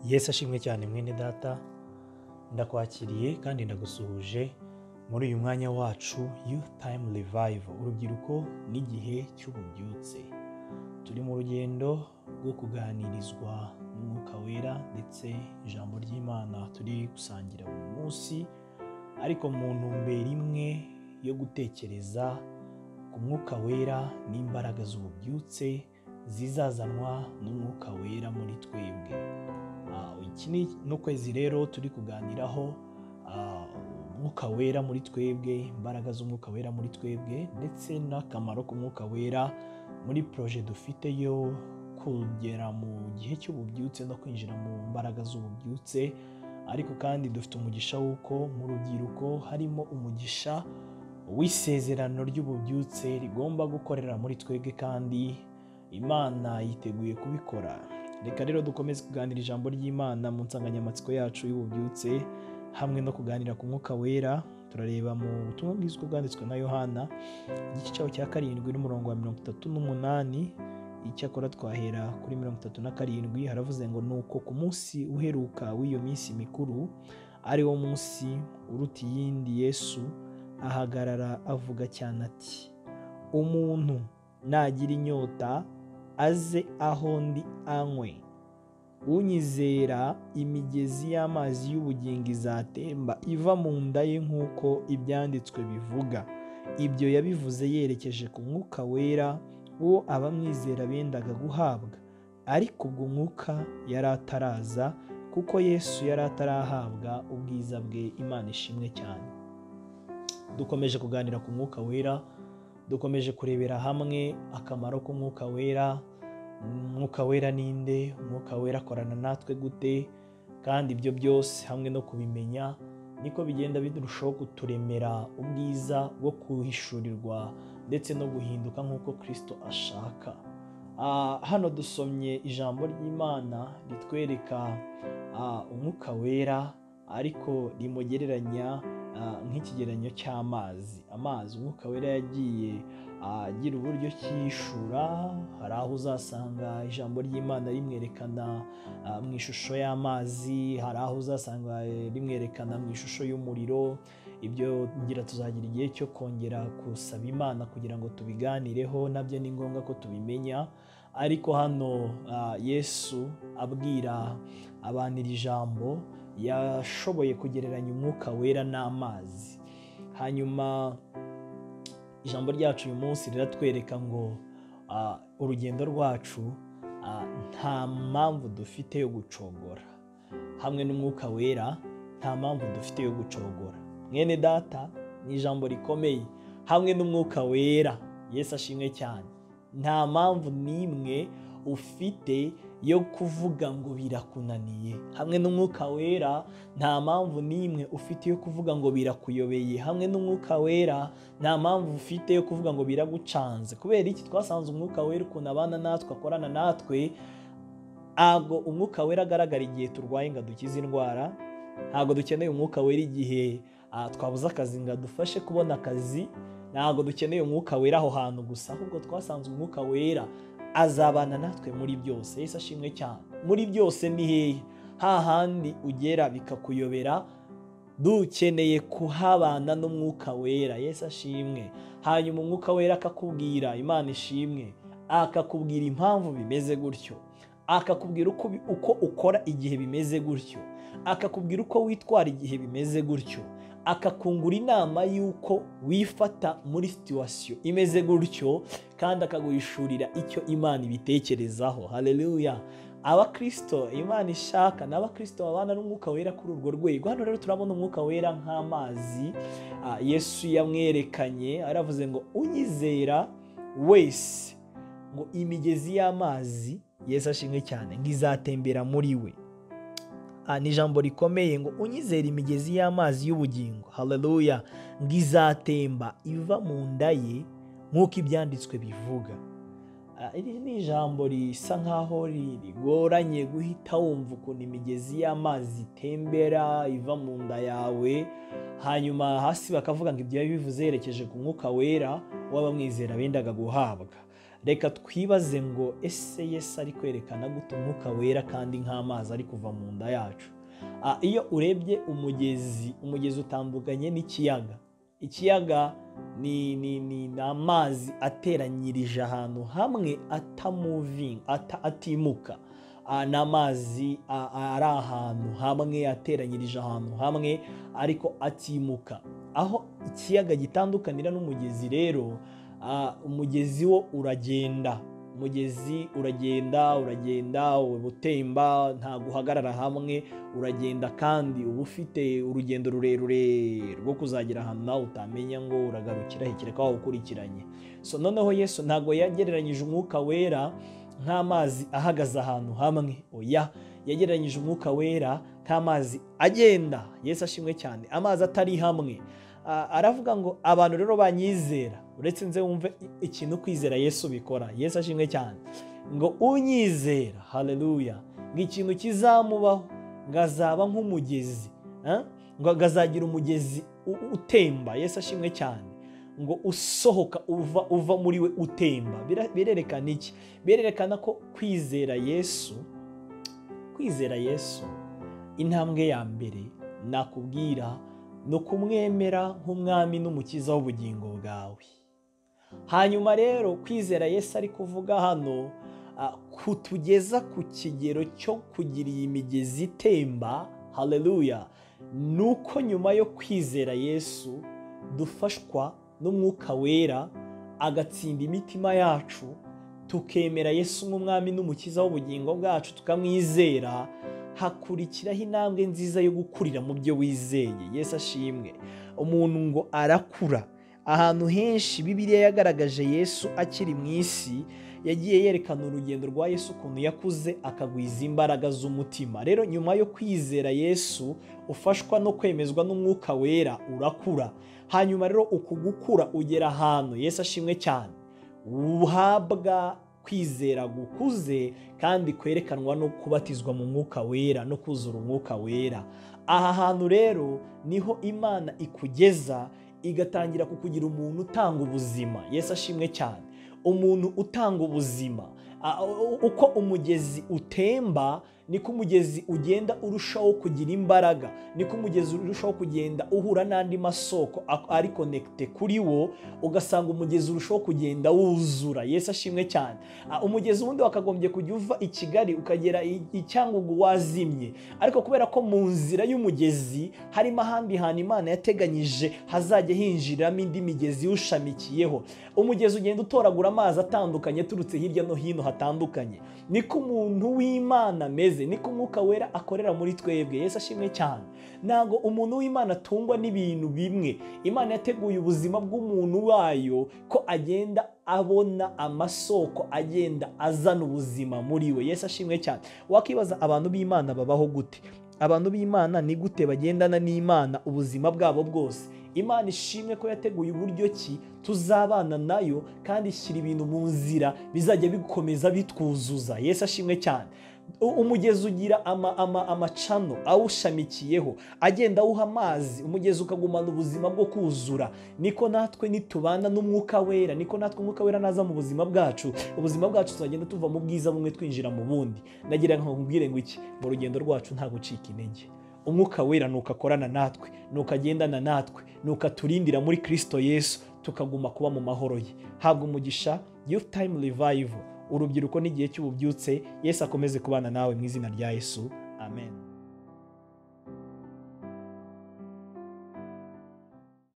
Yesu ashimwe cyane mwene data, ndakwakiriye kandi ndagusuhuje muri uyu mwanya wacu Youth Time Revival, urubyiruko n'igihe cy'ububyutse. Turi mu rugendo rwo kuganirizwa n'Umwuka Wera ndetse ijambo ry'Imana turi gusangira buri munsi, ariko mu ntumbero imwe yo gutekereza ku Mwuka Wera n'imbaraga z'ububyutse zizazanwa n'Umwuka Wera muri twebwe. Iki ni ukwezi rero turi kuganiraho Umwuka Wera muri twebwe, imbaraga z'Umwuka Wera muri twebwe, ndetse n'akamaro k'Umwuka Wera muri proje dufite yo kugera mu gihe cy'ububyutse no kwinjira mu mbaraga z'ububyutse. Ariko kandi dufite umugisha w'uko mu rubyiruko harimo umugisha w'isezerano ry'ububyutse rigomba gukorera muri twebwe, kandi Imana yiteguye kubikora. Reka rero dukomeze kuganira ijambo ry'Imana mu nsanganyamatsiko yacu y'ububyutse hamwe no kuganira ku Mwuka Wera. Turareba mu butumwa bwiza bwanditswe na Yohana igice cyaho cya 7 n'umurongo wa 38. Icyakora twahera kuri 37. Haravuze ngo nuko ku munsi uheruka w'iyo minsi mikuru, ari wo munsi uruta iyindi, Yesu ahagarara avuga cyane ati, umuntu nagira inyota aze aho ndi anywe. Unyizera imigezi y'amazi y'ubugingo izatemba iva mu nda ye, nk'uko ibyanditswe bivuga. Ibyo yabivuze yerekeje ku Mwuka Wera uwo abamwizera bendaga guhabwa, ariko ubwo Mwuka yari ataraza, kuko Yesu yari atarahabwa ubwiza bwe. Imana ishimwe cyane. Dukomeje kuganira ku Mwuka Wera, dukomeje kurebera hamwe akamaro k'Umwuka Wera. Umwuka Wera ninde? Umwuka Wera akorana natwe gute? Kandi ibyo byose hamwe no kubimenya niko bigenda birushaho kuturemera ubwiza bwo kuhishurirwa ndetse no guhinduka nk'uko Kristo ashaka. Hano dusomye ijambo ry'Imana ritwereka Umwuka Wera, ariko rimugereranya nk'ikigereranyo cy'amazi. Umwuka Wera yagiye agira uburyo cyishura. Hari aho uzasanga ijambo ry'Imana rimwerekana mu ishusho y'amazi, hari aho uzasanga rimwerekana mu ishusho y'umuriro. Ibyo ngira tuzagira igihe cyo kongera gusaba Imana kugira ngo tubiganireho, nabyo ni ngombwa ko tubimenya. Ariko hano Yesu abwira abantu iri jambo yashoboye kugereranya Umwuka Wera n'amazi. Hanyuma ijambo ryacu uyu munsi riratwereka ngo urugendo rwacu nta mpamvu dufite yo gucogora. Hamwe n'Umwuka Wera nta mpamvu dufite yo gucogora. Mwene data, ni ijambo rikomeye. Hamwe n'Umwuka Wera, Yesu ashimwe cyane, nta mpamvu n'imwe ufite yo kuvuga ngo birakunaniye. Hamwe n'Umwuka Wera nta mpamvu n'imwe ufite yo kuvuga ngo birakuyobeye. Hamwe n'Umwuka Wera nta mpamvu ufite yo kuvuga ngo biragucanze. Kubera iki? Twasanze Umwuka Wera ukuntu abana natwe, akorana natwe. Ntabwo Umwuka Wera agaragara igihe turwaye ngo adukize indwara. Ntabwo dukeneye Umwuka Wera igihe twabuze akazi ngo adufashe kubona akazi. Ntabwo dukeneye Umwuka Wera aho hantu gusa, ahubwo twasanze Umwuka Wera azabana natwe muri byose. Yesu ashimwe cyane. Muri byose ni hehe? Hahandi ugera bikakuyobera, dukeneye kuhabana n'Umwuka Wera. Yesu ashimwe. Hanyuma Umwuka Wera akakubwira, Imana ishimwe, akakubwira impamvu bimeze gutyo, akakubwira uko ukora igihe bimeze gutyo, akakubwira uko witwara igihe bimeze gutyo, akakungura inama y'uko wifata muri situwasiyo imeze gutyo, kandi akaguhishurira icyo Imana ibitekerezaho. Haleluya! Abakristo Imana ishaka ni abakristo babana n'Umwuka Wera kuri urwo rwego. Hano rero turabona Umwuka Wera nk'amazi. Yesu yamwerekanye, aravuze ngo unyizera wese, ngo imigezi y'amazi, Yesu ashimwe cyane, ngo izatembera muri we. Ni ijambo rikomeye ngo unyizera imigezi y'amazi y'ubugingo, haleluya, ngo izatemba iva mu nda ye, nk'uko ibyanditswe bivuga. Iri ni ijambo risa nkaho rigoranye guhita wumva ukuntu imigezi y'amazi itembera iva mu nda yawe. Hanyuma hasi bakavuga ngo ibyo bivuze yerekeje ku Mwuka Wera w'abamwizera bendaga guhabwa. reka twibaze ngo ese Yesu ari kwerekana gute umwuka wera kandi nk'amazi ari kuva mu nda yacu? Iyo urebye umugezi utandukanye n'ikiyaga. Ikiyaga ni amazi ateranyirije ahantu hamwe atimuka. Ni amazi ari ahantu hamwe ateranyirije ahantu hamwe ariko atimuka. Aho ikiyaga gitandukanira n'umugezi rero, umugezi wo uragenda. Umugezi uragenda utemba, nta guhagarara hamwe, uragenda kandi uba ufite urugendo rurerure rwo kuzagera ahantu nawe utamenya ngo uragarukira hekere ko ukurikiranye. So noneho Yesu ntago yagereranyije umwuka wera nk'amazi ahagaze ahantu hamwe. Oya, yagereranyije umwuka wera nk'amazi agenda. Yesu ashimwe cyane, amazi atari hamwe. Aravuga ngo abantu rero banyizera, uretse nze wumve ikintu kwizera Yesu bikora. Yesu ashimwe cyane, ngo unyizera, haleluya, ngo ikintu kizamubaho, ngo azaba nk'umugezi, ngo azagira umugezi utemba. Yesu ashimwe cyane, ngo usohoka uva muri we utemba. Birerekana iki? Birerekana ko kwizera Yesu intambwe ya mbere nakubwira no kumwemera nk'umwami n'umukiza w'ubugingo bwawe. Hanyuma rero kwizera Yesu ari kuvuga hano kutugeza ku kigero cyo kugira iyi migezi itemba, haleluya, nuko nyuma yo kwizera Yesu dufashwa n'umwuka wera agatsinda imitima yacu, tukemera Yesu nk'umwami n'umukiza w'ubugingo bwacu, tukamwizera. Hakurikiraho intambwe nziza yo gukurira mu byo wizeye. Yesu ashimwe. Umuntu ngo arakura. Ahantu henshi Bibiliya yagaragaje Yesu akiri mu isi, yagiye yerekana urugendo rwa Yesu ukuntu yakuze akagwiza imbaraga z'umutima. Rero nyuma yo kwizera Yesu ufashwa no kwemezwa n'umwuka wera urakura. Hanyuma rero uku gukura ugera ahantu, Yesu ashimwe cyane, uhabwa kwizera gukuze kandi kwerekanwa no kubatizwa mu mwuka wera no kuzura umwuka wera. Aha hantu rero niho Imana ikugeza igatangira kukugira umuntu utanga ubuzima. Yesu ashimwe cyane, umuntu utanga ubuzima. Uko umugezi utemba niko umugezi ugenda urushaho kugira imbaraga, niko umugezi urushaho kugenda uhura n'andi masoko ari connecte kuri wo, ugasanga umugezi urushaho kugenda wuzura. Yesu ashimwe cyane. Umugezi wundi wakagombye kujya uva i Kigali ukagera i Cyangugu wazimye, ariko kubera ko mu nzira y'umugezi harimo ahandi hantu Imana yateganyije hazajya hinjiramo indi migezi ushamikiyeho, umugezi ugenda utoragura amazi atandukanye turutse hirya no hino hatandukanye. Niko umuntu w'Imana ameze, niko umwuka wera akorera muri twebwe. Yesu ashimwe cyane. Ntago umuntu w'Imana atungwa n'ibintu bimwe. Imana yateguye ubuzima bw'umuntu wayo ko agenda abona amasoko agenda azana ubuzima muri we. Yesu ashimwe cyane. Wakibaza abantu b'Imana babaho gute? Abantu b'Imana ni gute bagendana n'Imana ubuzima bwabo bwose? Imana ishimwe ko yateguye uburyo ki tuzabana nayo kandi ishyira ibintu mu nzira bizajya bikomeza bitwuzuza. Yesu ashimwe cyane. Umugezi ugira amacano awushamikiyeho agenda awuha amazi, umugezi ukagumana ubuzima bwo kuzura. Niko natwe nitubana n'umwuka wera, niko natwe umwuka wera naza mu buzima bwacu, ubuzima bwacu tuzagenda tuva mu bwiza bumwe twinjira mu bundi. Nagira ngo nkubwire ngo iki, mu rugendo rwacu nta gucika intege. Umwuka wera nuko akorana natwe, nuko agendana natwe, nuko aturindira muri Kristo Yesu, tukaguma kuba mu mahoro ye. Habwa umugisha. Youth Time Revival, urubyiruko n'igihe cy'ububyutse. Yesu akomeze kubana nawe mu izina rya Yesu, amen.